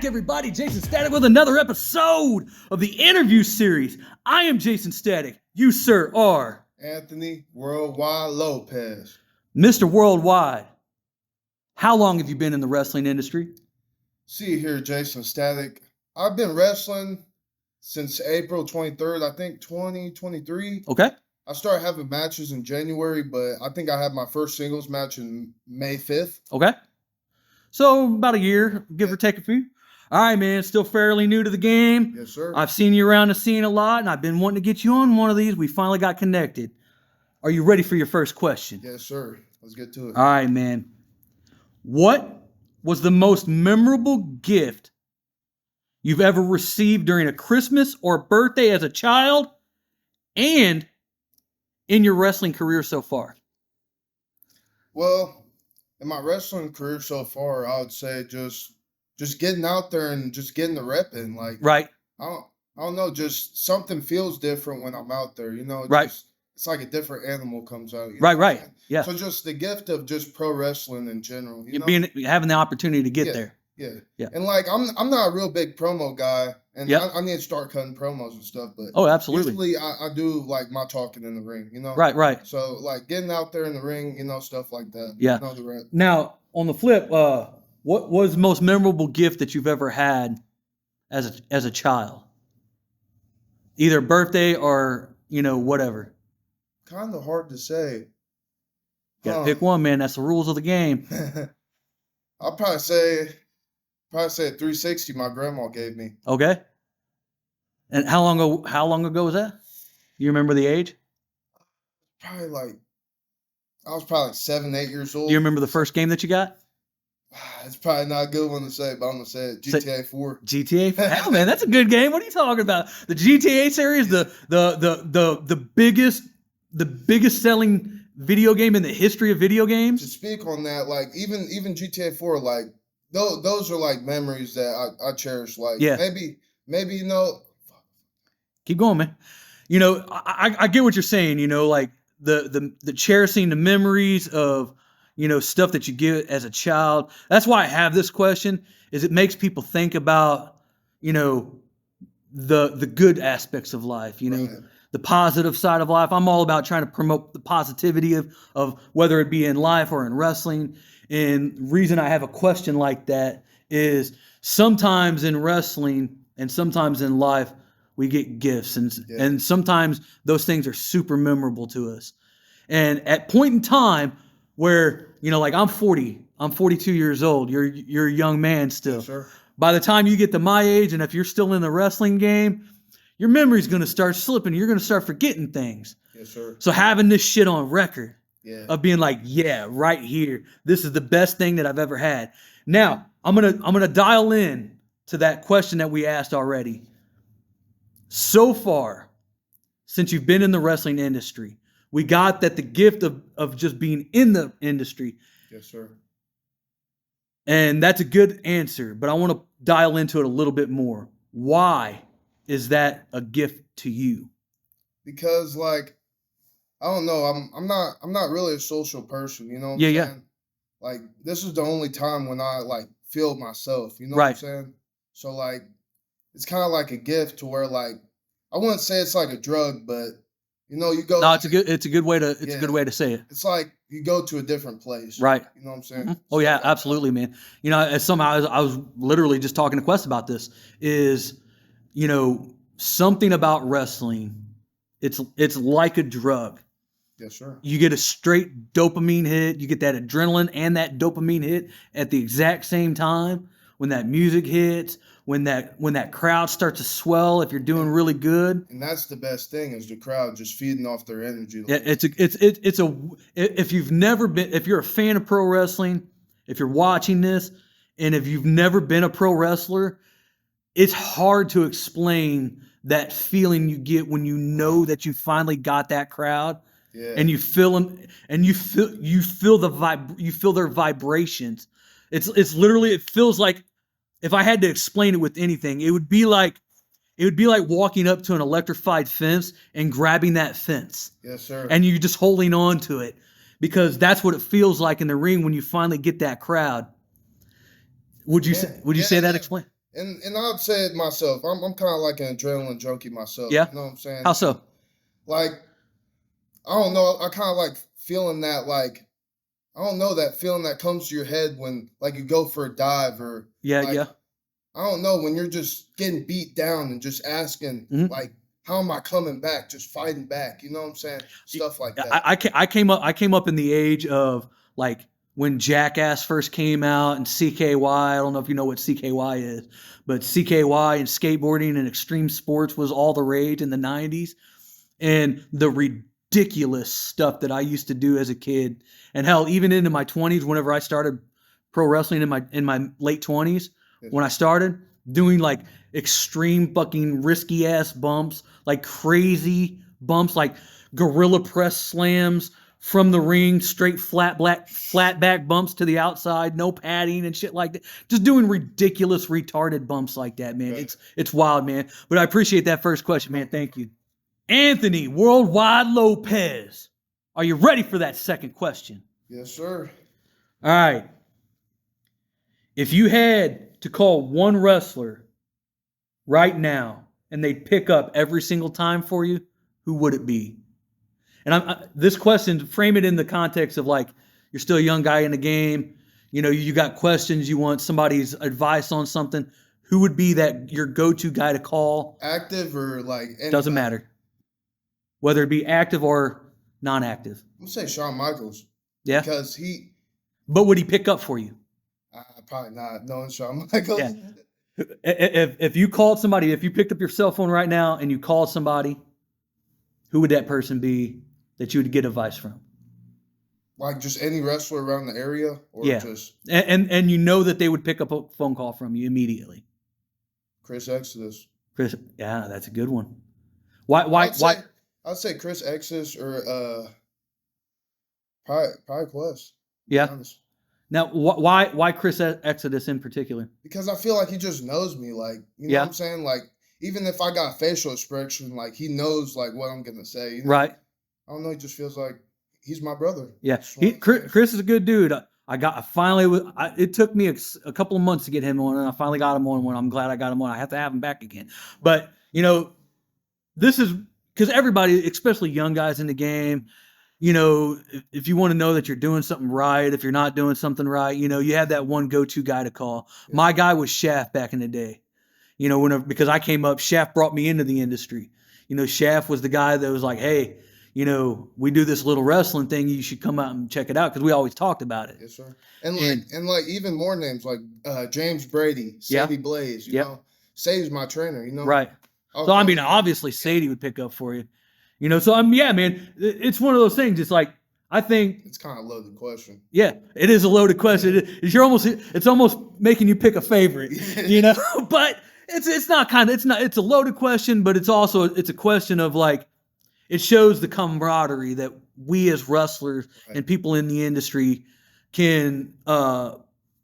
everybody. Jaysin Static with another episode of the interview series. I am Jaysin Static. You, sir, are Anthony Worldwide Lopes. Mr. Worldwide. How long have you been in the wrestling industry? See here, Jaysin Static. I've been wrestling since April 23rd, I think 2023. Okay. I started having matches in January, but I think I had my first singles match in May 5th. Okay. So about a year, give or take a few. All right, man. Still fairly new to the game. Yes, sir. I've seen you around the scene a lot, and I've been wanting to get you on one of these. We finally got connected. Are you ready for your first question? Yes, sir. Let's get to it. All right, man. What was the most memorable gift you've ever received during a Christmas or birthday as a child and in your wrestling career so far? Well, in my wrestling career so far, I would say just getting out there and just getting the rep in. Like, Right. I don't know, just something feels different when I'm out there, you know? Right. It's like a different animal comes out. You know Right, what I'm right. saying? Yeah. So just the gift of just pro wrestling in general, you know? Having the opportunity to get Yeah. there. Yeah. And like I'm not a real big promo guy, and Yep. I need to start cutting promos and stuff, but Oh, absolutely. usually I do like my talking in the ring, you know? Right. So like getting out there in the ring, you know, stuff like that. Yeah. You know, the rep. Now, on the flip, what was the most memorable gift that you've ever had as a child? Either birthday or, whatever. Kind of hard to say. Gotta pick one, man. That's the rules of the game. I'll probably say a 360 my grandma gave me. Okay. And how long ago was that? You remember the age? Probably like I was probably 7, 8 years old. Do you remember the first game that you got? It's probably not a good one to say, but I'm gonna say it. GTA 4. GTA? Hell, man, that's a good game. What are you talking about? The GTA series, the biggest selling video game in the history of video games. To speak on that, like even GTA 4, like those are like memories that I cherish. Like maybe you know. Keep going, man. I get what you're saying. Like the cherishing the memories of stuff that you get as a child. That's why I have this question. Is it makes people think about the good aspects of life. Right. The positive side of life. I'm all about trying to promote the positivity of whether it be in life or in wrestling. And the reason I have a question like that is sometimes in wrestling and sometimes in life, we get gifts. And sometimes those things are super memorable to us. And at point in time where, like I'm 42 years old. You're a young man still. Yes, sir. By the time you get to my age, and if you're still in the wrestling game, your memory's going to start slipping. You're going to start forgetting things. Yes, sir. So having this shit on record of being like, right here, this is the best thing that I've ever had. Now, I'm gonna dial in to that question that we asked already. So far, since you've been in the wrestling industry, we got that the gift of just being in the industry. Yes, sir. And that's a good answer, but I want to dial into it a little bit more. Why is that a gift to you? Because like, I don't know, I'm not really a social person, you know what I'm Yeah. saying? Like this is the only time when I like feel myself, you know what I'm saying? So like it's kind of like a gift to where like I wouldn't say it's like a drug, but you go. No, it's a good way to say it. It's like you go to a different place. Right. You know what I'm saying? Mm-hmm. Oh yeah, absolutely, man. As somehow I was literally just talking to Quest about this is, something about wrestling. It's like a drug. Yes, sir. You get a straight dopamine hit. You get that adrenaline and that dopamine hit at the exact same time when that music hits, when that crowd starts to swell if you're doing really good. And that's the best thing is the crowd just feeding off their energy. Yeah, if you're a fan of pro wrestling, if you're watching this, and if you've never been a pro wrestler, it's hard to explain that feeling you get when you know that you finally got that crowd. Yeah. And you feel them, and you feel their vibrations. It's literally, it feels like, if I had to explain it with anything, it would be like walking up to an electrified fence and grabbing that fence. Yes, sir. And you just holding on to it, because that's what it feels like in the ring when you finally get that crowd. Would you say that explain? And I'd say it myself. I'm kind of like an adrenaline junkie myself. Yeah. You know what I'm saying? How so? Like, I don't know. I kind of like feeling that, like, I don't know, that feeling that comes to your head when, like, you go for a dive or, Yeah, like, yeah. I don't know, when you're just getting beat down and just asking, like, how am I coming back? Just fighting back. You know what I'm saying? Stuff like that. I came up in the age of, like, when Jackass first came out and CKY. I don't know if you know what CKY is, but CKY and skateboarding and extreme sports was all the rage in the 90s. And the ridiculous stuff that I used to do as a kid, and hell, even into my 20s, whenever I started pro wrestling in my late 20s, when I started doing like extreme fucking risky ass bumps, like crazy bumps, like gorilla press slams from the ring, straight flat back bumps to the outside, no padding and shit like that. Just doing ridiculous, retarded bumps like that, man. It's wild, man. But I appreciate that first question, man. Thank you. Anthony Worldwide Lopes, are you ready for that second question? Yes, sir. All right. If you had to call one wrestler right now and they'd pick up every single time for you, who would it be? And this question, frame it in the context of, like, you're still a young guy in the game. You know, you got questions, you want somebody's advice on something. Who would be that your go-to guy to call? Active or like anybody? Doesn't matter. Whether it be active or non-active. I'm going to say Shawn Michaels. Yeah. Because But would he pick up for you? Probably not, knowing Shawn Michaels. Yeah. If you called somebody, if you picked up your cell phone right now and you called somebody, who would that person be that you would get advice from? Like just any wrestler around the area? Or just... And you know that they would pick up a phone call from you immediately. Chris Exodus. Yeah, that's a good one. Why? I'd say Chris Exodus or probably Quest. Yeah. Now, why Chris Exodus in particular? Because I feel like he just knows me. Like, you know what I'm saying? Like, even if I got facial expression, like, he knows, like, what I'm going to say. You know? Right. I don't know. He just feels like he's my brother. Yeah. Chris is a good dude. It took me a couple of months to get him on, and I finally got him on one. I'm glad I got him on. I have to have him back again. But, you know, this is because everybody, especially young guys in the game, you know, if you want to know that you're doing something right, if you're not doing something right, you know, you have that one go-to guy to call. Yeah. My guy was Shaft back in the day. You know, because I came up, Shaft brought me into the industry. You know, Shaft was the guy that was like, hey, you know, we do this little wrestling thing. You should come out and check it out, because we always talked about it. Yes, sir. And like even more names like James Brady, Sadie Blaze. You know, Sadie's my trainer. You know, right. So I mean, obviously Sadie would pick up for you. You know, so yeah, man, it's one of those things. It's like, I think it's kind of a loaded question. Yeah, it is a loaded question. It's almost making you pick a favorite, you know. But it's a loaded question, but it's a question of, like, it shows the camaraderie that we as wrestlers and people in the industry can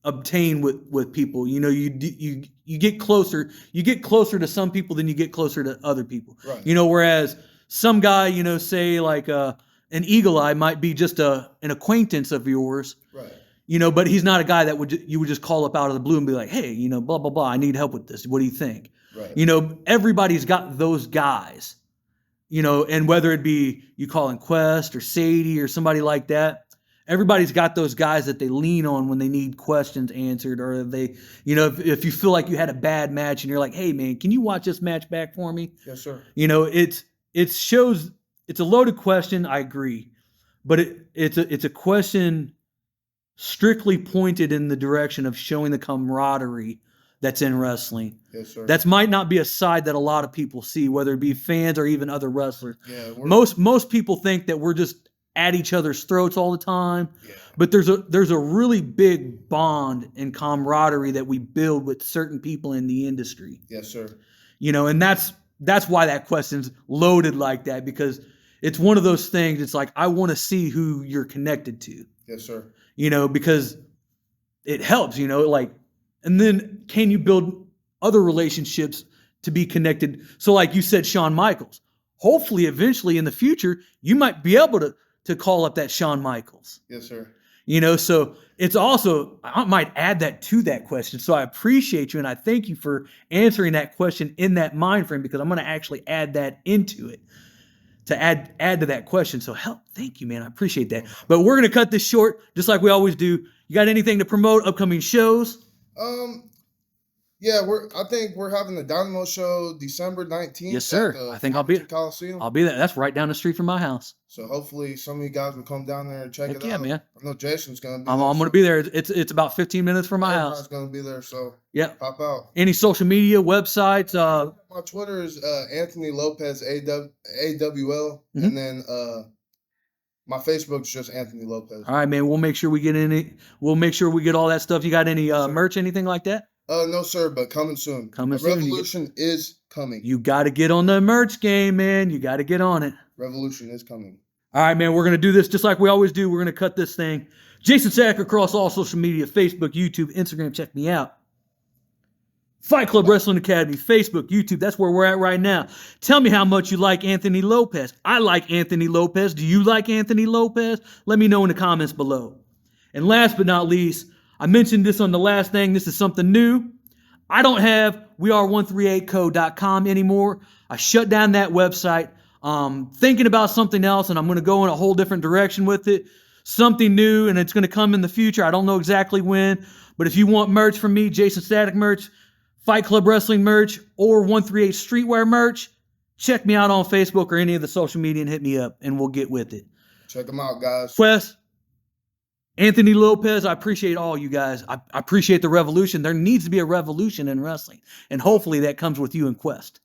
obtain with people. You know, you get closer to some people than you get closer to other people. Right. You know, whereas some guy, you know, say like an Eagle Eye might be just an acquaintance of yours. Right. You know, but he's not a guy that you would just call up out of the blue and be like, hey, you know, blah, blah, blah, I need help with this. What do you think? Right. You know, everybody's got those guys, you know, and whether it be you calling Quest or Sadie or somebody like that, everybody's got those guys that they lean on when they need questions answered, or they, you know, if you feel like you had a bad match and you're like, hey, man, can you watch this match back for me? Yes, sir. You know, it's a loaded question. I agree. But it's a question strictly pointed in the direction of showing the camaraderie that's in wrestling. Yes, sir. That might not be a side that a lot of people see, whether it be fans or even other wrestlers. Yeah, most people think that we're just at each other's throats all the time. Yeah. But there's a really big bond and camaraderie that we build with certain people in the industry. Yes, sir. You know, and that's why that question's loaded like that, because it's one of those things. It's like, I want to see who you're connected to. Yes, sir. You know, because it helps, you know, like, and then can you build other relationships to be connected? So like you said, Shawn Michaels, hopefully eventually in the future, you might be able to call up that Shawn Michaels. Yes, sir. You know, so it's also, I might add that to that question. So I appreciate you and I thank you for answering that question in that mind frame, because I'm going to actually add that into it to add to that question. So thank you, man. I appreciate that. But we're going to cut this short, just like we always do. You got anything to promote, upcoming shows? Yeah, I think we're having the Dynamo show December 19th. Yes, sir. At the I think I'll be Coliseum. I'll be there. That's right down the street from my house. So hopefully some of you guys will come down there and check it Yeah, out. man. I know Jason's gonna be I'm going to be there. It's about 15 minutes from my house. Everybody's gonna be there, so yeah, pop out. Any social media websites? My Twitter is Anthony Lopez AWL, Mm-hmm. and then my Facebook's just Anthony Lopez. All right, man. We'll make sure we get We'll make sure we get all that stuff. You got any merch, anything like that? No, sir, but coming soon. Coming soon. Revolution is coming. You got to get on the merch game, man. You got to get on it. Revolution is coming. All right, man. We're going to do this just like we always do. We're going to cut this thing. Jaysin Static across all social media, Facebook, YouTube, Instagram. Check me out. Fight Club Wrestling Academy, Facebook, YouTube. That's where we're at right now. Tell me how much you like Anthony Lopez. I like Anthony Lopez. Do you like Anthony Lopez? Let me know in the comments below. And last but not least, I mentioned this on the last thing. This is something new. I don't have weare138co.com anymore. I shut down that website. Thinking about something else, and I'm going to go in a whole different direction with it. Something new, and it's going to come in the future. I don't know exactly when, but if you want merch from me, Jaysin Static merch, Fight Club Wrestling merch, or 138 Streetwear merch, check me out on Facebook or any of the social media and hit me up, and we'll get with it. Check them out, guys. Quest, Anthony Lopez, I appreciate all you guys. I appreciate the revolution. There needs to be a revolution in wrestling, and hopefully that comes with you and Quest.